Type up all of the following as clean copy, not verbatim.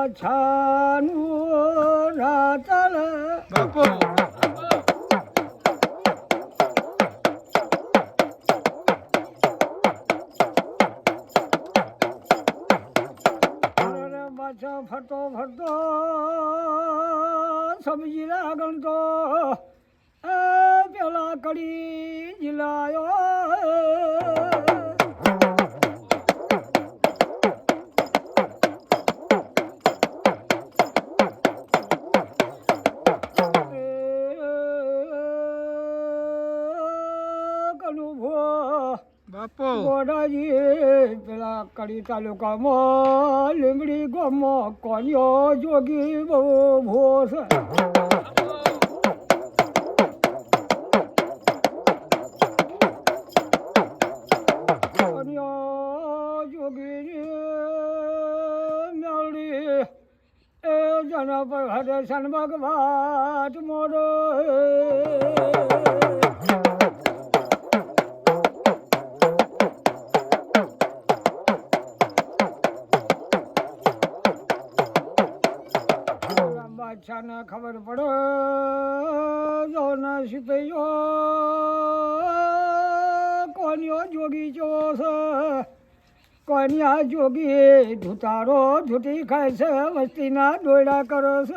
બાછાનું રાતલ બાપુ બાછા ફરતો ફરતો સમજી આગળ તો પેલા કડી જિલ્લાયો ગોડાજી પેલા કડી તાલુકામાં લીમડી ગામમાં કોન્યો જોગી બહુ ભોસ કોન્યો જોગી મેળી એ જના પર હરે સન ભગવાત મોડો બાદશાહને ખબર પડે જો ના સિપહીઓ કોન્યો જોગી જો છે કોન્યા જોગી ધૂતારો ધૂટી ખાય છે વસ્તીના દોયડા કરે છે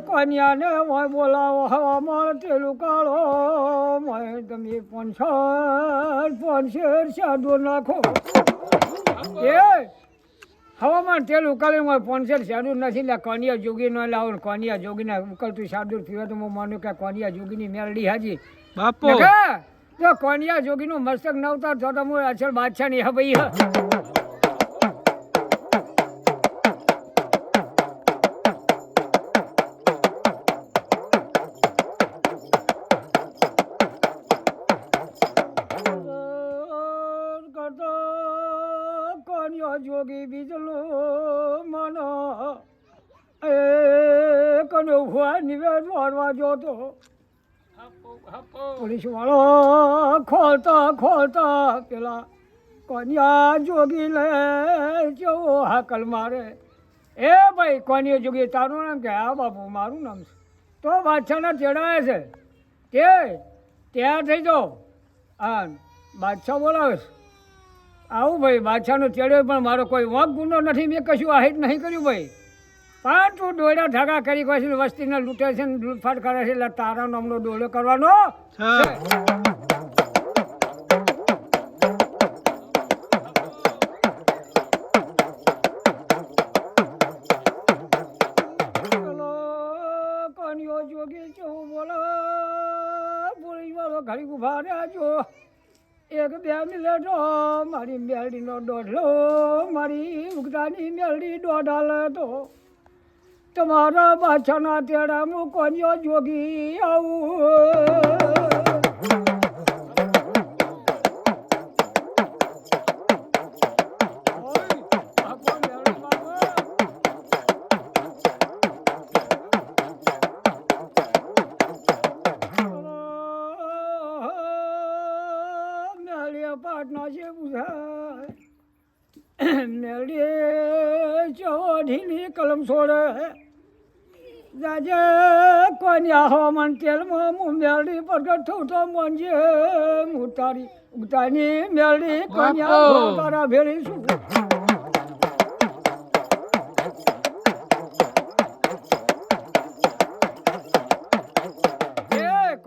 કોન્યાને મોય બોલાવો હવામાં તેલું કાઢો મોય તમે પોનસેર સાદો નાખો એ હવામાન તેલ ઉકાળી હોય પોનસેર સાદું નથી એટલે કોનિયા જોગી ન લાવો કોનિયા જોગીને ઉકળતું સાદું પીવે તો હું માનું કે કોનિયા જોગીની મેરડી હાજી બાપુ જો કોનિયા જોગીનું મસ્તક નવતાર તો હું અસલ બાદશાહની હા ભાઈ જોગી બીજલો માનો એ કનો ભુવા નિવેદ વાળવા જોતો પોલીસ વાળો ખોલતા પેલા કોન્યા જોગી લે જેવો હાકલ મારે એ ભાઈ કોન્યા જોગી તારું નામ કે હા બાપુ મારું નામ છે તો બાદશાહના તેડાય છે તે તૈયાર થઈ જાઓ હા બાદશાહ બોલાવે છે આવું ભાઈ બાદશાહનો તેડ્યો પણ મારો કોઈ વાંક ગુનો નથી મેં કશું આહિત નહીં કર્યું ભાઈ પણ તું દોડા ધાગા કરી કોઈ વસ્તીને લૂંટે છે ને લૂંટફાટ કરે છે એટલે તારા નામનો દોડો કરવાનો કોન્યો જોગી ચો બોલો પોલીસ વાળો ઘડી ઉભા રહેજો એક બે મિનિટો મારી મેલડીનો દોઢલો મારી ઉગતાની મેલડી દોઢાલે તો તમારા બાદશાહના તેડા હું કોન્યો જોગી આવું પાટના છે બુઝાય મેળીએ ચોઢીની કલમ છોડે જાજે કોન્યા હવામાન તેલમાં હું મેળડી પ્રગટ થઉં તો મોંજે હું તારી ઉગતાની મેળડી કોન્યા તારા ભેળી છું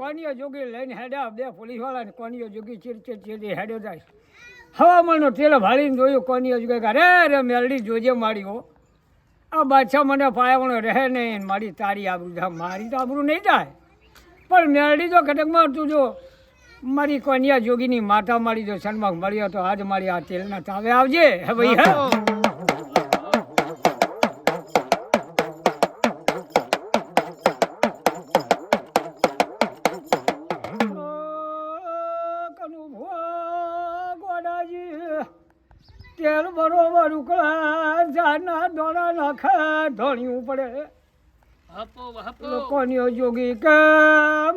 કોનિયો જોગી લઈને હેડ્યા બે પોલીસ વાળા ને કોનિયો જોગી ચીર હેડ્યો જાય હવામાનનો તેલ ભાળીને જોયું કોનિયો જોગી અરે રે મેલડી જોજે મારી હો આ બાદશાહ મને પાયાવણો રહે નહીં મારી તારી આબરૂ જાય મારી તો આબરૂ નહીં જાય પણ મેલડી તો ઘટકમાં તું જો મારી કોનિયા જોગીની માતા મારી જો સન્માન મળ્યો તો આજ મારી આ તેલના તાવે આવજે હે ભાઈ હા તેલ બરોબર ઉકળા જાના દોડા નાખે ધોણ્યું પડે કોનિયો જોગી કે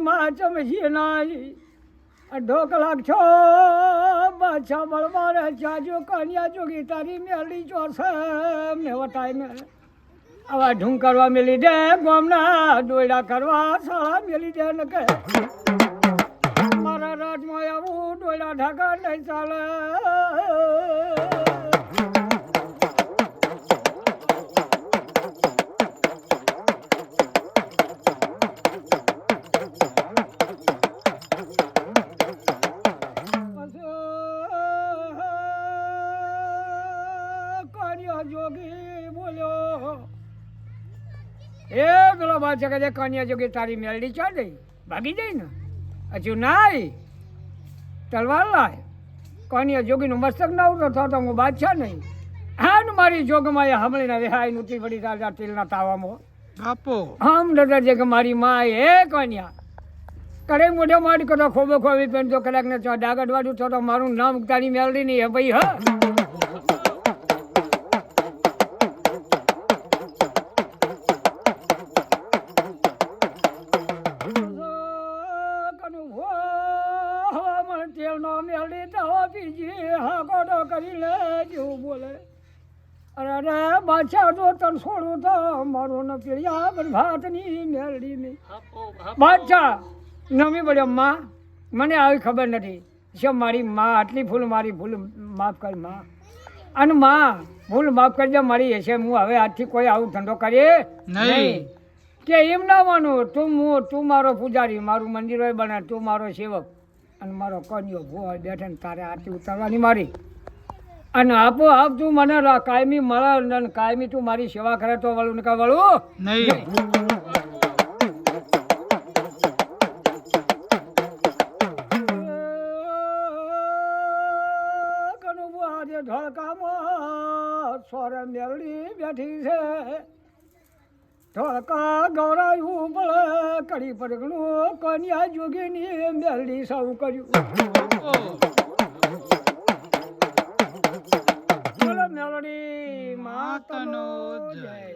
માં ચમચી નાઈ અડધો કલાક છો બાદશાહ બળવારે જાજો કન્યા જોગી તારી મેલી ચોરસે ને વટાઈ ને આવા ઢૂંગ કરવા મેલી દે ગોમના દોયડા કરવા સાળા મેલી દે ને કે મારા રાજમાં આવું દોયડા ઢાકા નહીં ચાલે જોગી બોલ્યો એ પેલો બાદશાહ કહે કન્યા જોગી તારી મેલડી ચા દઈ ભાગી જાય ને હજુ નાય તલવાર લાય કન્યા જોગીનું મસ્તક ના ઉતરો થતો હું બાદશાહ નહીં હા ને મારી જોગમાં એ હમણાં રેહાઈ નૂતી પડી તાજા તીલના તાવામાં બાપો હમ દાદા છે કે મારી માં એ કન્યા કરે મોઢે મારી કદો ખોબો ખોવી પેન તો કલાક ને ડાગડ વાળું તો મારું નામ તારી મેલડી નહીં હે ભાઈ હા કરી લે જેવું બોલે અરે બાદશાહ તો તન છોડું તો મારું ન પીળ્યા પણ ભાતની મેલડી નહીં બાદશાહ નમી પડ્યો માં મને આવી ખબર નથી શું મારી માં આટલી ભૂલ મારી ભૂલ માફ કરી માં અને માં ભૂલ માફ કરજે મારી હશે હું હવે આજથી કોઈ આવું ધંધો કરીએ નહીં કે એમ ના માનું તું મારો પૂજારી મારું મંદિર હોય બને તું મારો સેવક અને મારો કન્યો ભૂ બેઠે ને તારે આરતી ઉતારવાની મારી અને આપો આપ તું મને કાયમી મળે અને કાયમી તું મારી સેવા કરે તો વળું ને વળું નહીં આજે ધોળકામાં સોરે મેલડી બેઠી છે ધોળકા ગૌરાયું પડે કડી પડગણું કન્યા જોગીની મેલડી સૌ કર્યું મેલડી માતનો જય